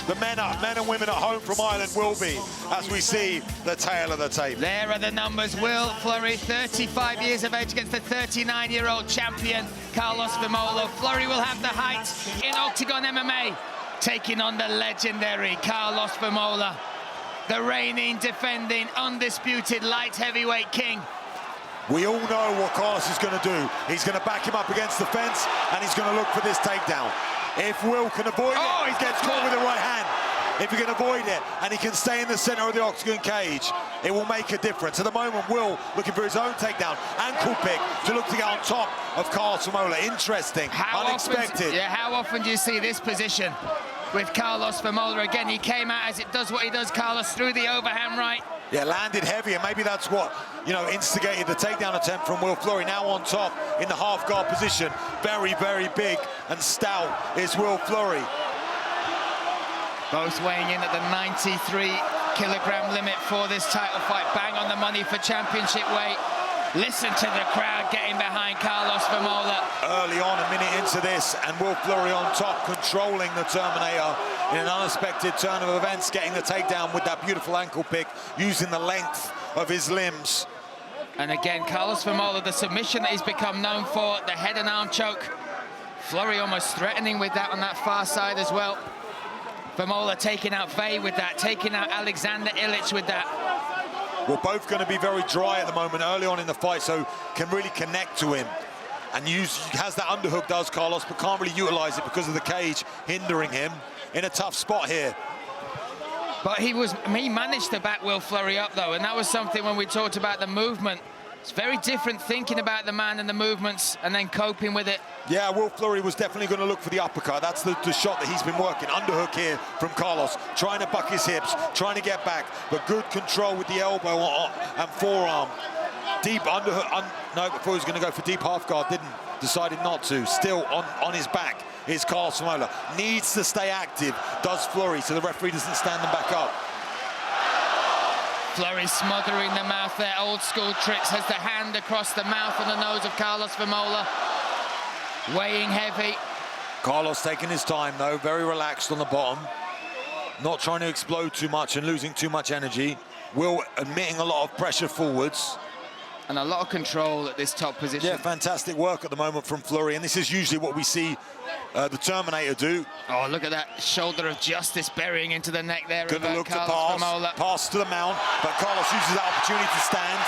the men and women at home from Ireland will be as we see the tail of the tape. There are the numbers. Will Fleury, 35 years of age against the 39-year-old champion, Karlos VEMOLA. Fleury will have the height in Oktagon MMA, taking on the legendary Karlos VEMOLA, the reigning, defending, undisputed light heavyweight king. We all know what Karlos is going to do. He's going to back him up against the fence, and he's going to look for this takedown. If Will can avoid it, he gets caught with the right hand. If he can avoid it, and he can stay in the center of the Oktagon cage, it will make a difference. At the moment, Will looking for his own takedown, ankle pick, to look to get on top of Karlos VEMOLA. Interesting, unexpected. How often do you see this position with Karlos VEMOLA? Again, he came out as it does what he does, Karlos, through the overhand right. Yeah, landed heavy, and maybe that's what, you know, instigated the takedown attempt from Will Fleury. Now on top in the half-guard position. Very, very big and stout is Will Fleury. Both weighing in at the 93-kilogram limit for this title fight. Bang on the money for championship weight. Listen to the crowd getting behind Karlos VEMOLA. Early on, a minute into this, and Will Fleury on top, controlling the Terminator in an unexpected turn of events, getting the takedown with that beautiful ankle pick, using the length of his limbs. And again, Karlos VEMOLA, the submission that he's become known for, the head and arm choke. Fleury almost threatening with that on that far side as well. VEMOLA taking out Vey with that, taking out Alexander Illich with that. We're both going to be very dry at the moment early on in the fight, so can really connect to him. And has that underhook, does Karlos, but can't really utilize it because of the cage hindering him in a tough spot here. But he managed to back Will Fleury up, though, and that was something when we talked about the movement. It's very different thinking about the man and the movements and then coping with it. Yeah, Will Fleury was definitely going to look for the uppercut. That's the shot that he's been working. Underhook here from Karlos, trying to buck his hips, trying to get back, but good control with the elbow and forearm. Deep underhook, no, before he was going to go for deep half guard, decided not to. Still on his back is Karlos VEMOLA. Needs to stay active, does Fleury, so the referee doesn't stand them back up. Fleury smothering the mouth there, old school tricks, has the hand across the mouth and the nose of Karlos VEMOLA. Weighing heavy. Karlos taking his time though, very relaxed on the bottom. Not trying to explode too much and losing too much energy. Will admitting a lot of pressure forwards. And a lot of control at this top position. Yeah, fantastic work at the moment from Fleury, and this is usually what we see the Terminator do. Oh, look at that shoulder of justice burying into the neck there. Gonna look to pass to the mount, but Karlos uses that opportunity to stand.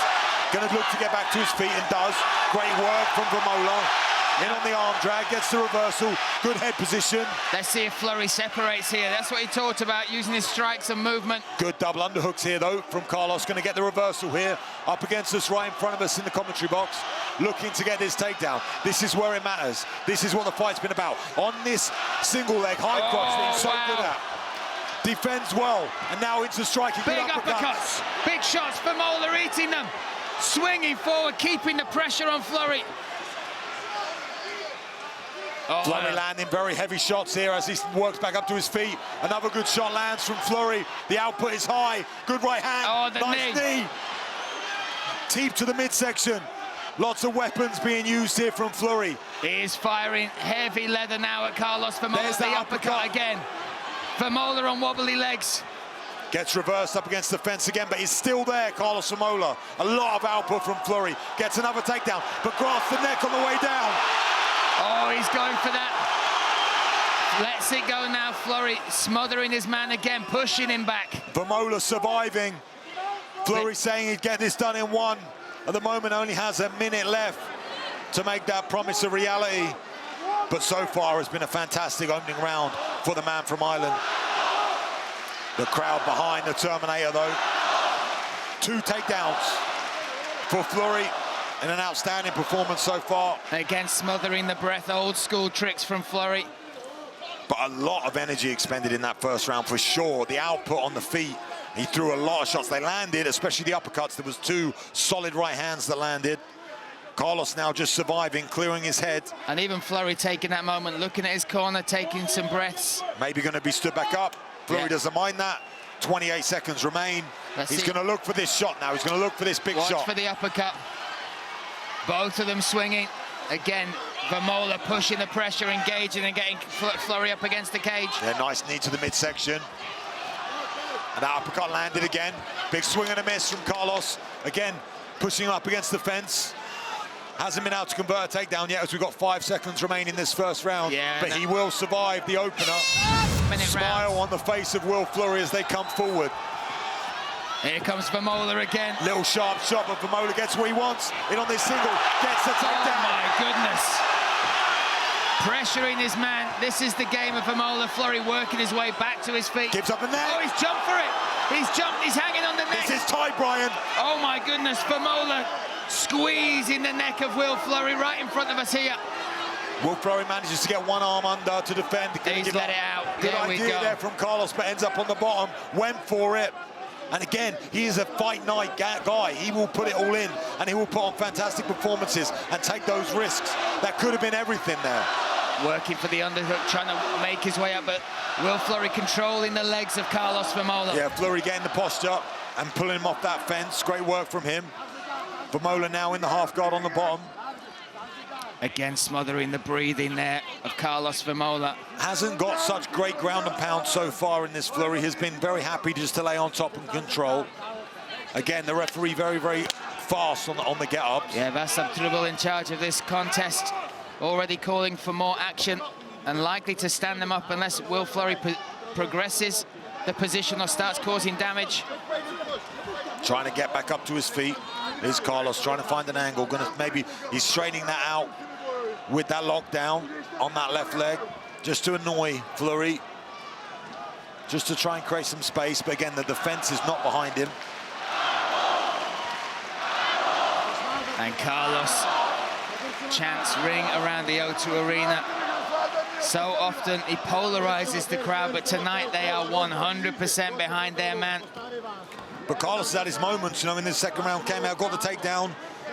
Gonna look to get back to his feet and does. Great work from VEMOLA. In on the arm drag, gets the reversal, good head position. Let's see if Fleury separates here. That's what he talked about, using his strikes and movement. Good double underhooks here, though, from Karlos. Going to get the reversal here, up against us, right in front of us in the commentary box, looking to get this takedown. This is where it matters. This is what the fight's been about. On this single leg, high cross that he's so good at. Defends well, and now into striking. Big uppercuts, big shots, VEMOLA eating them. Swinging forward, keeping the pressure on Fleury. Oh, Fleury landing very heavy shots here as he works back up to his feet. Another good shot lands from Fleury. The output is high. Good right hand. Oh, the nice knee. Deep to the midsection. Lots of weapons being used here from Fleury. He is firing heavy leather now at Karlos VEMOLA. There's the uppercut again. VEMOLA on wobbly legs. Gets reversed up against the fence again, but he's still there, Karlos VEMOLA. A lot of output from Fleury. Gets another takedown, but grasps the neck on the way down. Oh, he's going for that. Lets it go now, Fleury smothering his man again, pushing him back. VEMOLA surviving. Fleury saying he'd get this done in one. At the moment, only has a minute left to make that promise a reality. But so far, it's been a fantastic opening round for the man from Ireland. The crowd behind the Terminator, though. 2 takedowns for Fleury. And an outstanding performance so far. Again, smothering the breath, old school tricks from Fleury. But a lot of energy expended in that first round for sure. The output on the feet, he threw a lot of shots. They landed, especially the uppercuts. There was 2 solid right hands that landed. Karlos now just surviving, clearing his head. And even Fleury taking that moment, looking at his corner, taking some breaths. Maybe going to be stood back up. Fleury doesn't mind that. 28 seconds remain. He's going to look for this shot now. He's going to look for this big shot. Watch for the uppercut. Both of them swinging. Again, VEMOLA pushing the pressure, engaging and getting Fleury up against the cage. Yeah, nice knee to the midsection. And that uppercut landed again. Big swing and a miss from Karlos. Again, pushing him up against the fence. Hasn't been able to convert a takedown yet, as we've got 5 seconds remaining in this first round. Yeah, but he will survive the opener. Smile on the face of Will Fleury as they come forward. Here comes VEMOLA again. Little sharp shot, but VEMOLA gets what he wants. In on this single, gets the takedown. Oh my goodness. Pressuring his man. This is the game of VEMOLA. Fleury working his way back to his feet. Gives up the neck. Oh, he's jumped for it. He's jumped, he's hanging on the neck. This is tight, Brian. Oh my goodness, VEMOLA squeezing the neck of Will Fleury right in front of us here. Will Fleury manages to get one arm under to defend. He's let it out. Good There we idea go. there from Karlos, but ends up on the bottom. Went for it. And again, he is a fight night guy. He will put it all in, and he will put on fantastic performances and take those risks. That could have been everything there. Working for the underhook, trying to make his way up, but Will Fleury controlling the legs of Karlos VEMOLA. Yeah, Fleury getting the posture and pulling him off that fence. Great work from him. VEMOLA now in the half guard on the bottom. Again, smothering the breathing there of Karlos VEMOLA. Hasn't got such great ground and pound so far in this. Fleury has been very happy just to lay on top and control. Again, the referee very, very fast on the get-ups. Yeah, Vassam Trubel in charge of this contest, already calling for more action and likely to stand them up unless Will Fleury progresses the position or starts causing damage. Trying to get back up to his feet is Karlos, trying to find an angle. Maybe he's straightening that out with that lockdown on that left leg, just to annoy Fleury, just to try and create some space. But again, the defense is not behind him. And Karlos, chants ring around the O2 Arena. So often he polarizes the crowd, but tonight they are 100% behind their man. But Karlos has had his moments, you know, in this second round, came out, got the takedown,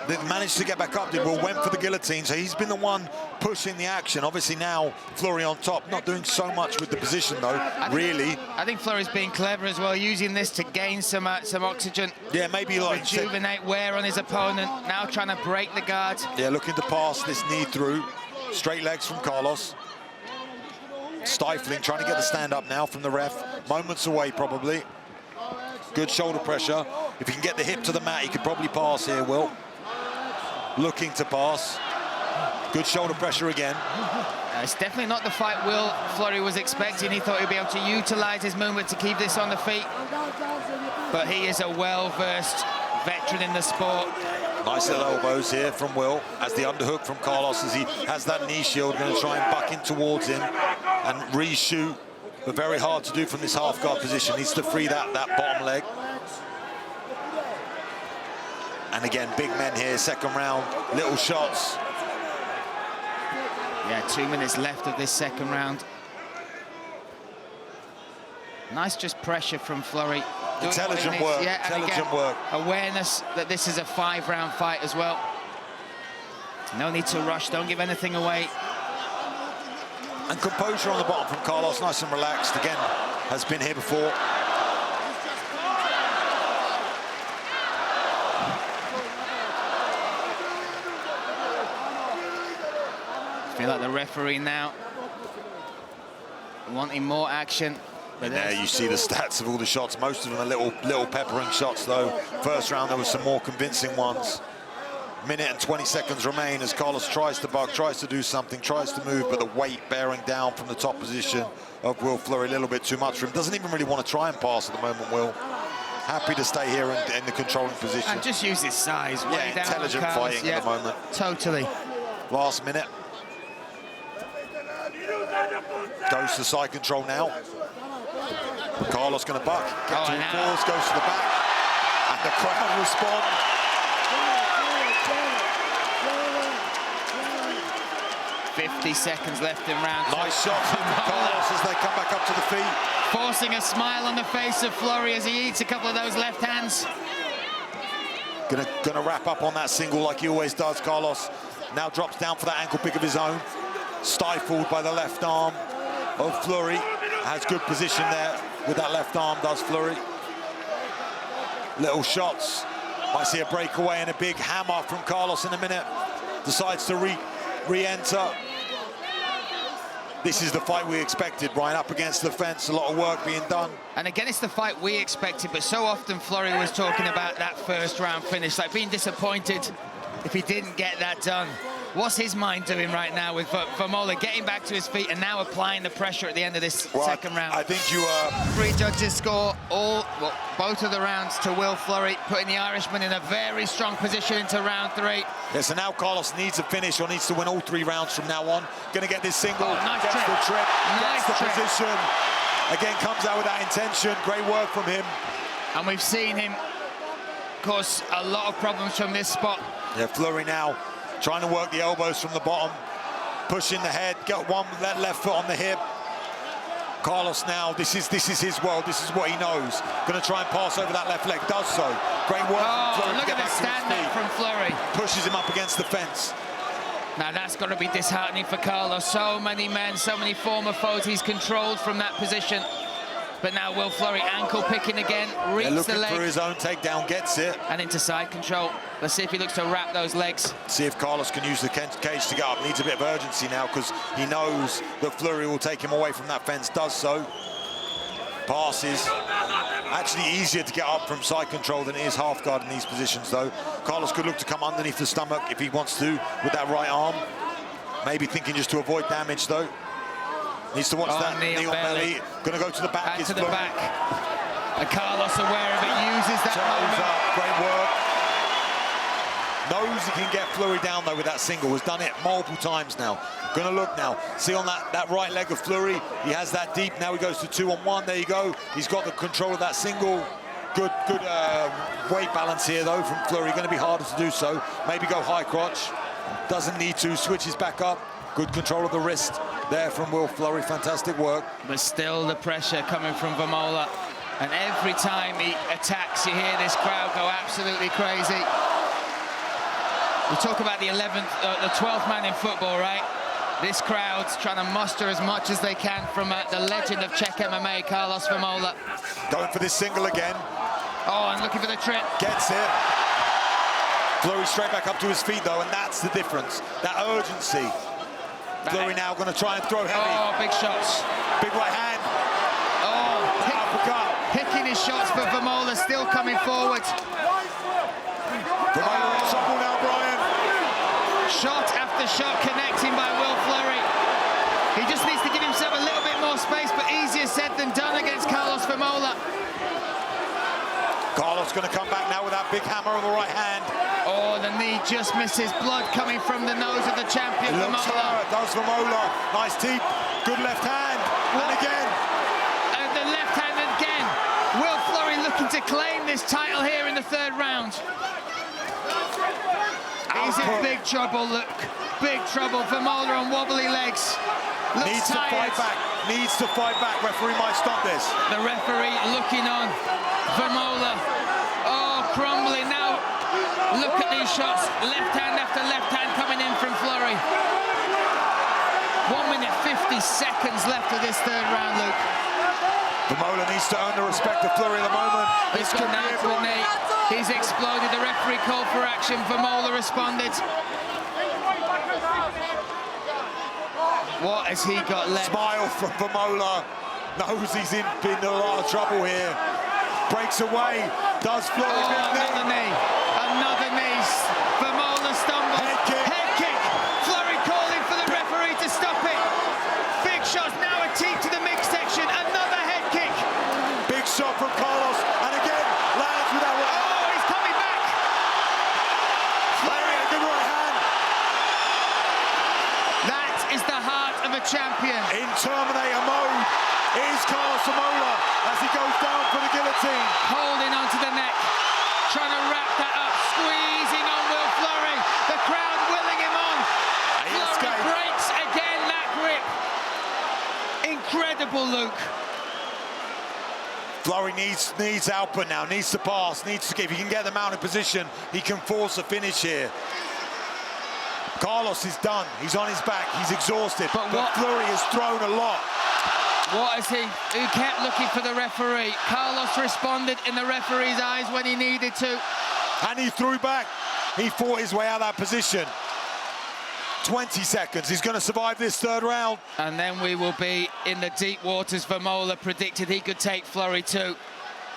they managed to get back up, went for the guillotine, so he's been the one pushing the action. Obviously now, Fleury on top, not doing so much with the position though, really. I think Fleury's being clever as well, using this to gain some oxygen. Yeah, maybe like rejuvenate wear on his opponent, now trying to break the guard. Yeah, looking to pass this knee through. Straight legs from Karlos. Stifling, trying to get the stand up now from the ref. Moments away, probably. Good shoulder pressure. If he can get the hip to the mat, he could probably pass here, Will. Looking to pass. Good shoulder pressure again. It's definitely not the fight Will Fleury was expecting. He thought he'd be able to utilize his movement to keep this on the feet. But he is a well-versed veteran in the sport. Nice little elbows here from Will, as the underhook from Karlos, as he has that knee shield, going to try and buck in towards him and reshoot. But very hard to do from this half guard position. Needs to free that bottom leg. And again, big men here, second round, little shots. Yeah, 2 minutes left of this second round. Nice just pressure from Fleury. Intelligent work, yeah, intelligent work. Awareness that this is a 5-round fight as well. No need to rush, don't give anything away. And composure on the bottom from Karlos, nice and relaxed. Again, has been here before. I feel like the referee now wanting more action. And there you see the stats of all the shots. Most of them are little peppering shots, though. First round, there was some more convincing ones. Minute and 20 seconds remain as Karlos tries to buck, tries to do something, tries to move, but the weight bearing down from the top position of Will Fleury a little bit too much for him. Doesn't even really want to try and pass at the moment, Will. Happy to stay here in the controlling position. And just use his size. Yeah, intelligent fighting at the moment. Totally. Last minute. Goes to side control now. Karlos going to buck, get to pause, goes to the back, and the crowd respond. 50 seconds left in round two. Nice shot from Karlos as they come back up to the feet. Forcing a smile on the face of Fleury as he eats a couple of those left hands. Gonna wrap up on that single like he always does, Karlos. Now drops down for that ankle pick of his own. Stifled by the left arm of Fleury. Has good position there with that left arm, does Fleury. Little shots. Might see a breakaway and a big hammer from Karlos in a minute. Decides to re-enter. This is the fight we expected, Brian, up against the fence, a lot of work being done. And again, it's the fight we expected, but so often Fleury was talking about that first round finish, like being disappointed if he didn't get that done. What's his mind doing right now with VEMOLA getting back to his feet and now applying the pressure at the end of this second round? I think you... Three judges score both of the rounds to Will Fleury, putting the Irishman in a very strong position into round 3. Yeah, so now Karlos needs a finish or needs to win all 3 rounds from now on. Going to get this single, nice gets trip. the trip, Nice gets the trip. position. Again, comes out with that intention. Great work from him. And we've seen him cause a lot of problems from this spot. Yeah, Fleury now trying to work the elbows from the bottom, pushing the head, get one left foot on the hip. Karlos now, this is his world, this is what he knows. Gonna try and pass over that left leg, does so. Great work from Fleury to Look get at the back to his stand-up feet. from Fleury. Pushes him up against the fence. Now that's got to be disheartening for Karlos. So many men, so many former foes he's controlled from that position. But now Will Fleury ankle picking again, reaps Looking the leg. for his own takedown, gets it. And into side control. Let's see if he looks to wrap those legs. See if Karlos can use the cage to get up. Needs a bit of urgency now because he knows that Fleury will take him away from that fence, does so. Passes. Actually easier to get up from side control than it is half guard in these positions though. Karlos could look to come underneath the stomach if he wants to with that right arm. Maybe thinking just to avoid damage though. Needs to watch that knee on belly. Gonna go to the back. Back to the back. And Karlos, aware of it, uses that moment. Great work. Knows he can get Fleury down though with that single. Has done it multiple times now. Gonna look now. See on that right leg of Fleury. He has that deep. Now he goes to 2-on-1. There you go. He's got the control of that single. Good weight balance here though from Fleury. Going to be harder to do so. Maybe go high crotch. Doesn't need to. Switches back up. Good control of the wrist there from Will Fleury. Fantastic work. But still the pressure coming from VEMOLA. And every time he attacks, you hear this crowd go absolutely crazy. We talk about the 12th man in football, right? This crowd's trying to muster as much as they can from the legend of Czech MMA, Karlos VEMOLA. Going for this single again. Oh, and looking for the trip. Gets it. Fleury straight back up to his feet though, and that's the difference. That urgency. Fleury now going to try and throw heavy. Oh, big shots. Big right hand. Oh, picking his shots, but VEMOLA still coming forward. VEMOLA in trouble now, Brian. Shot after shot connecting by Will Fleury. He just needs to give himself a little bit more space, but easier said than done against Karlos VEMOLA. Karlos going to come back now with that big hammer on the right hand. Oh, the knee just misses. Blood coming from the nose of the champion, VEMOLA. Does VEMOLA. Nice deep. Good left hand. And again. And the left hand again. Will Fleury looking to claim this title here in the 3rd round. He's in big trouble, look. Big trouble. VEMOLA on wobbly legs. Needs to fight back. Needs to fight back. Referee might stop this. The referee looking on. VEMOLA. Oh, crumbling now. Look at these shots. Left hand after left hand coming in from Fleury. 1 minute 50 seconds left of this 3rd round, Luke. VEMOLA needs to earn the respect of Fleury at the moment. He's gone down to a knee. He's exploded. The referee called for action. VEMOLA responded. What has he got left? Smile from VEMOLA. Knows he's in a lot of trouble here. Breaks away. Does Fleury another knee. Another knee. VEMOLA stumbles. Head kick. Head kick. Fleury calling for the referee to stop it. Big shots now a teep to the midsection. Another head kick. Big shot from Karlos. And again, lands with that right hand. Oh, he's coming back. Fleury, a good right hand. That is the heart of a champion. In Terminator mode is Karlos VEMOLA as he goes down for the guillotine. Holding onto the neck. Trying to wrap that up. Squeezing on Will Fleury. The crowd willing him on. Fleury breaks again that grip. Incredible, Luke. Fleury needs output now, needs to pass, needs to, if he can get them out in position, he can force a finish here. Karlos is done, he's on his back, he's exhausted, but Fleury has thrown a lot. What is he? Who kept looking for the referee? Karlos responded in the referee's eyes when he needed to. And he threw back. He fought his way out of that position. 20 seconds. He's going to survive this third round. And then we will be in the deep waters. VEMOLA predicted he could take Fleury too.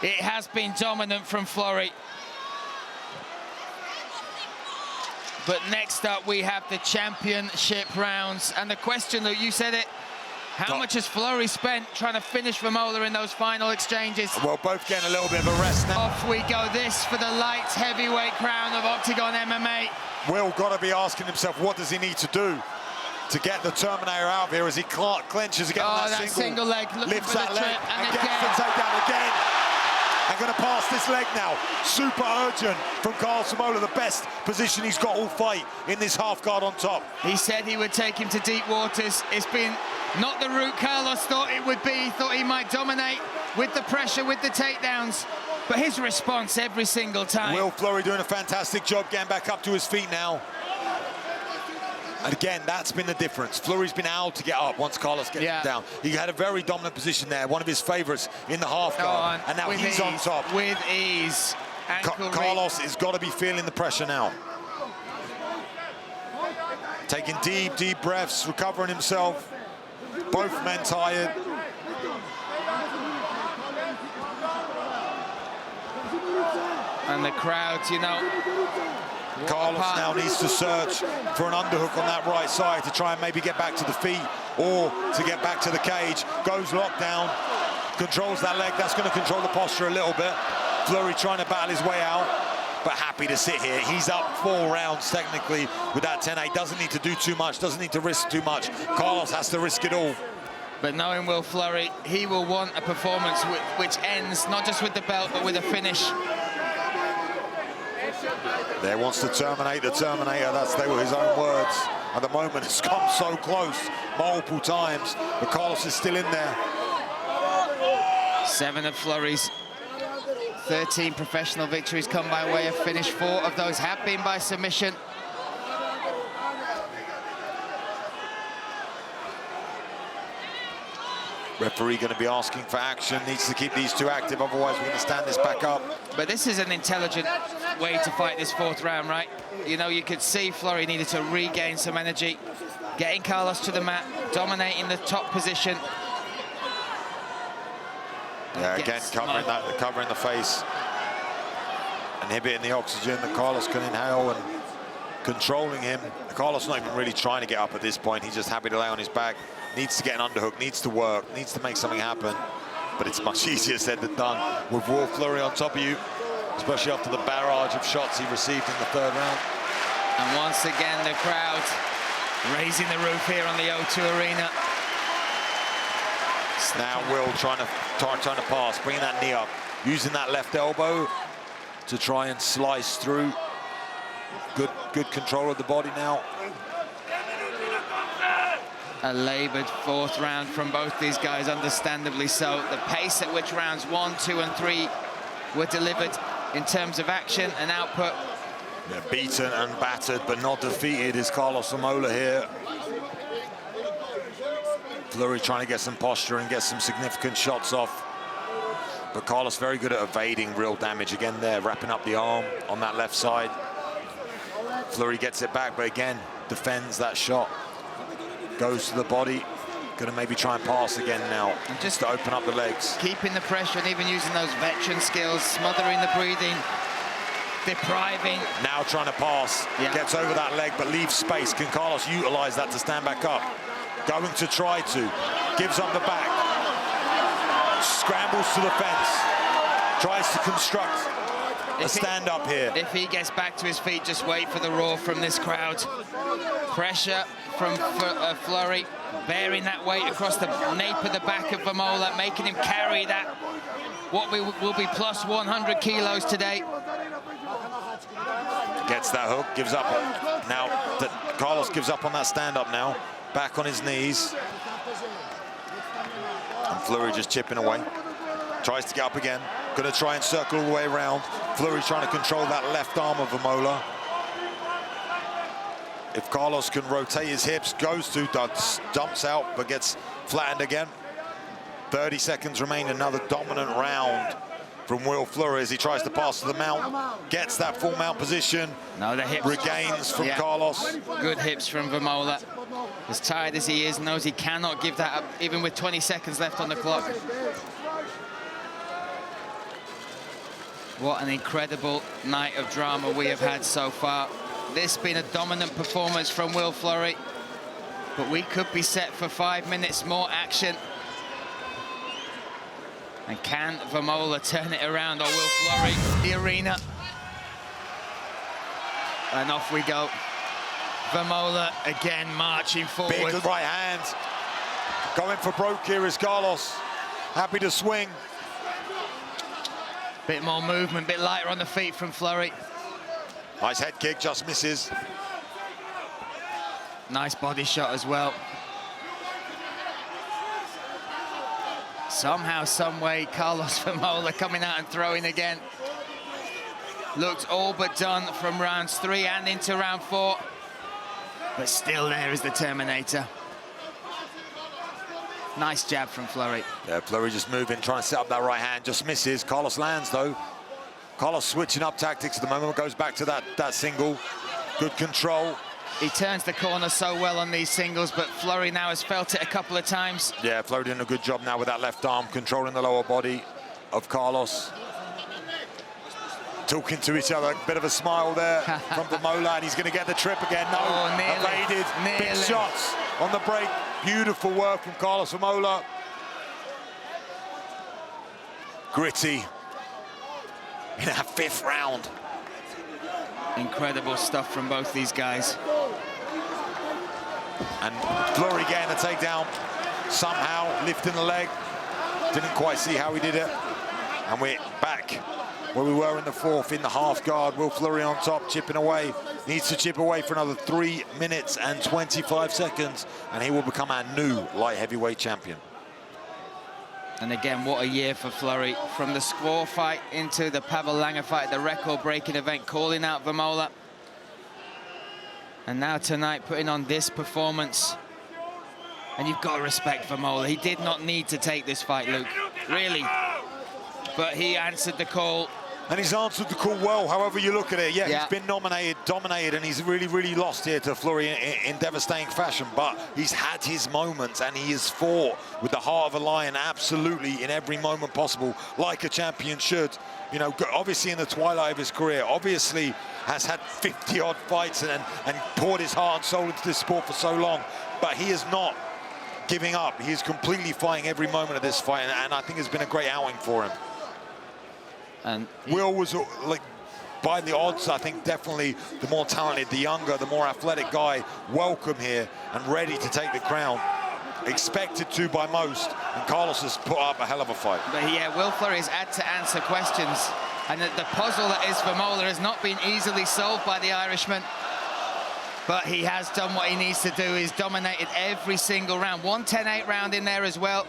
It has been dominant from Fleury. But next up, we have the championship rounds. And the question, that you said it, how much has Fleury spent trying to finish VEMOLA in those final exchanges? Well, both getting a little bit of a rest now. Off we go. This for the light heavyweight crown of Oktagon MMA. Will got to be asking himself, what does he need to do to get the Terminator out of here as he clenches again on that single leg, lifts that leg, and gets the takedown again. And going to pass this leg now. Super urgent from Karlos VEMOLA, the best position he's got all fight in this half guard on top. He said he would take him to deep waters. It's been not the route Karlos thought it would be. He thought he might dominate with the pressure, with the takedowns. But his response every single time. Will Fleury doing a fantastic job getting back up to his feet now. And again, that's been the difference. Fleury's been able to get up once Karlos gets down. He had a very dominant position there, one of his favorites in the half guard, and now he's on top. With ease. Karlos has got to be feeling the pressure now. Taking deep, deep breaths, recovering himself. Both men tired. And the crowd, you know. Karlos now needs to search for an underhook on that right side to try and maybe get back to the feet or to get back to the cage. Goes locked down, controls that leg. That's going to control the posture a little bit. Fleury trying to battle his way out, but happy to sit here. He's up 4 rounds technically with that 10-8. Doesn't need to do too much, doesn't need to risk too much. Karlos has to risk it all. But knowing Will Fleury, he will want a performance which ends not just with the belt, but with a finish. There wants to terminate the Terminator. They were his own words. At the moment, it's come so close multiple times, but Karlos is still in there. 7 of Fleury's 13 professional victories come by way of finish. 4 of those have been by submission. Referee going to be asking for action, needs to keep these two active, otherwise we're going to stand this back up. But this is an intelligent way to fight this 4th round, right? You know, you could see Fleury needed to regain some energy, getting Karlos to the mat, dominating the top position. Yeah, again, covering the face, inhibiting the oxygen that Karlos can inhale and controlling him. Karlos not even really trying to get up at this point. He's just happy to lay on his back. Needs to get an underhook, needs to work, needs to make something happen. But it's much easier said than done with Will Fleury on top of you, especially after the barrage of shots he received in the 3rd round. And once again, the crowd raising the roof here on the O2 Arena. Now Will trying to pass, bringing that knee up, using that left elbow to try and slice through. Good control of the body now. A laboured 4th round from both these guys, understandably so. The pace at which rounds 1, 2, and 3 were delivered in terms of action and output. They're beaten and battered, but not defeated is Karlos VEMOLA here. Fleury trying to get some posture and get some significant shots off. But Karlos very good at evading real damage. Again there, wrapping up the arm on that left side. Fleury gets it back, but again, defends that shot. Goes to the body, gonna maybe try and pass again now, and just to open up the legs. Keeping the pressure and even using those veteran skills, smothering the breathing, depriving. Now trying to pass, gets over that leg, but leaves space. Can Karlos utilize that to stand back up? Going to try to, gives up the back, scrambles to the fence, tries to construct a stand-up here. If he gets back to his feet, just wait for the roar from this crowd. Pressure from Fleury, bearing that weight across the nape of the back of VEMOLA, making him carry that, what will be plus 100 kilos today. Gets that hook, gives up. Now, Karlos gives up on that stand-up now, back on his knees. And Fleury just chipping away. Tries to get up again, gonna try and circle all the way around. Fleury trying to control that left arm of VEMOLA. If Karlos can rotate his hips, goes to, dumps out, but gets flattened again. 30 seconds remain, another dominant round from Will Fleury as he tries to pass to the mount, gets that full mount position, no, the hips. Regains from Karlos. Good hips from VEMOLA. As tired as he is, knows he cannot give that up, even with 20 seconds left on the clock. What an incredible night of drama we have had so far. This has been a dominant performance from Will Fleury, but we could be set for 5 minutes more action. And can VEMOLA turn it around, or will Fleury the arena? And off we go. VEMOLA again marching forward. Big right hand. Going for broke here is Karlos. Happy to swing. Bit more movement, bit lighter on the feet from Fleury. Nice head kick, just misses. Nice body shot as well. Somehow, some way, Karlos VEMOLA coming out and throwing again. Looked all but done from rounds 3 and into round 4. But still there is the Terminator. Nice jab from Fleury. Yeah, Fleury just moving, trying to set up that right hand, just misses. Karlos lands though. Karlos switching up tactics at the moment, goes back to that single. Good control. He turns the corner so well on these singles, but Fleury now has felt it a couple of times. Yeah, Fleury doing a good job now with that left arm, controlling the lower body of Karlos. Talking to each other, a bit of a smile there from VEMOLA, and he's going to get the trip again. No, evaded. Big shots on the break. Beautiful work from Karlos VEMOLA. Gritty in our 5th round. Incredible stuff from both these guys. And Fleury getting the takedown, somehow lifting the leg. Didn't quite see how he did it. And we're back where we were in the 4th, in the half guard. Will Fleury on top, chipping away. Needs to chip away for another 3 minutes and 25 seconds, and he will become our new light heavyweight champion. And again, what a year for Fleury. From the Squaw fight into the Pavel Langer fight, the record-breaking event, calling out VEMOLA. And now tonight, putting on this performance. And you've got to respect VEMOLA. He did not need to take this fight, Luke. Really. But he answered the call. And he's answered the call well, however you look at it. Yeah, he's been dominated, and he's really lost here to Fleury in devastating fashion. But he's had his moments, and he has fought with the heart of a lion, absolutely, in every moment possible, like a champion should. You know, obviously in the twilight of his career, obviously has had 50-odd fights and poured his heart and soul into this sport for so long. But he is not giving up. He is completely fighting every moment of this fight, and I think it's been a great outing for him. And Will was, like, by the odds, I think definitely the more talented, the younger, the more athletic guy, welcome here and ready to take the crown. Expected to by most, and Karlos has put up a hell of a fight. But yeah, Will Fleury has had to answer questions, and the puzzle that is VEMOLA has not been easily solved by the Irishman. But he has done what he needs to do. He's dominated every single round. 1-10-8 round in there as well.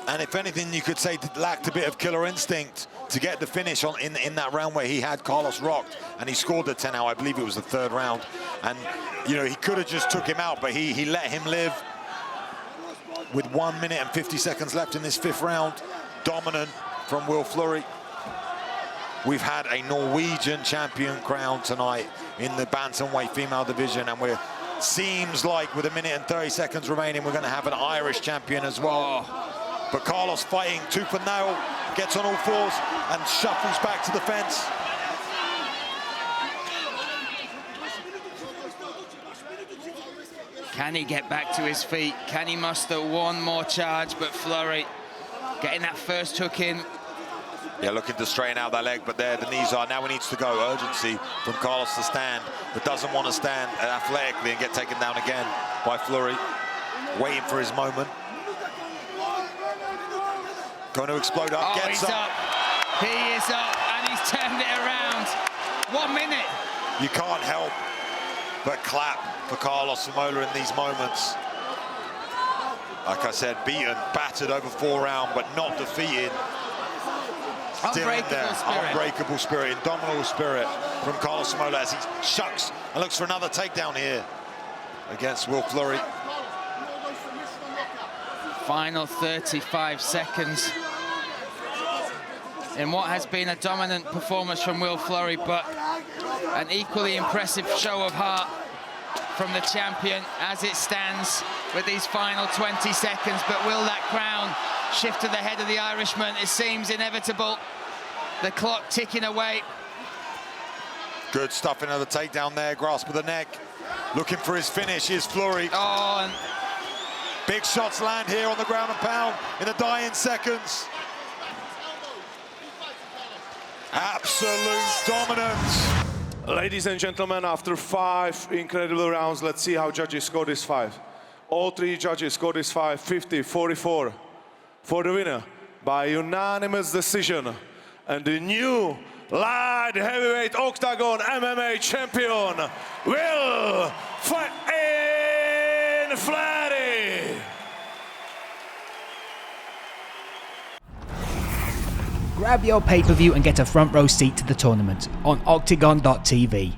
And if anything, you could say lacked a bit of killer instinct to get the finish on in that round where he had Karlos rocked, and he scored the 10-0. I believe it was the 3rd round. And, you know, he could have just took him out, but he let him live. With 1 minute and 50 seconds left in this 5th round, dominant from Will Fleury. We've had a Norwegian champion crowned tonight in the bantamweight female division, and we're seems like with 1 minute and 30 seconds remaining, we're going to have an Irish champion as well. But Karlos fighting tooth and nail, gets on all 4s and shuffles back to the fence. Can he get back to his feet? Can he muster one more charge? But Fleury getting that first hook in. Yeah, looking to straighten out that leg, but there the knees are. Now he needs to go. Urgency from Karlos to stand, but doesn't want to stand athletically and get taken down again by Fleury. Waiting for his moment. Going to explode up, gets he's up. He is up, and he's turned it around. 1 minute. You can't help but clap for Karlos VEMOLA in these moments. Like I said, beaten, battered over 4 rounds, but not defeated. Still in there. Unbreakable spirit, indomitable spirit from Karlos VEMOLA as he shucks and looks for another takedown here against Will Fleury. Final 35 seconds. in what has been a dominant performance from Will Fleury, but an equally impressive show of heart from the champion as it stands with these final 20 seconds. But will that crown shift to the head of the Irishman? It seems inevitable. The clock ticking away. Good stuff, another takedown there, grasp of the neck. Looking for his finish, here's Fleury. Oh, and big shots land here on the ground and pound in the dying seconds. Absolute dominance. Ladies and gentlemen, after 5 incredible rounds, let's see how judges score this fight. All 3 judges scored this fight 50-44 for the winner by unanimous decision. And the new light heavyweight Oktagon MMA champion will fight in Fleury. Grab your pay-per-view and get a front row seat to the tournament on Oktagon.tv.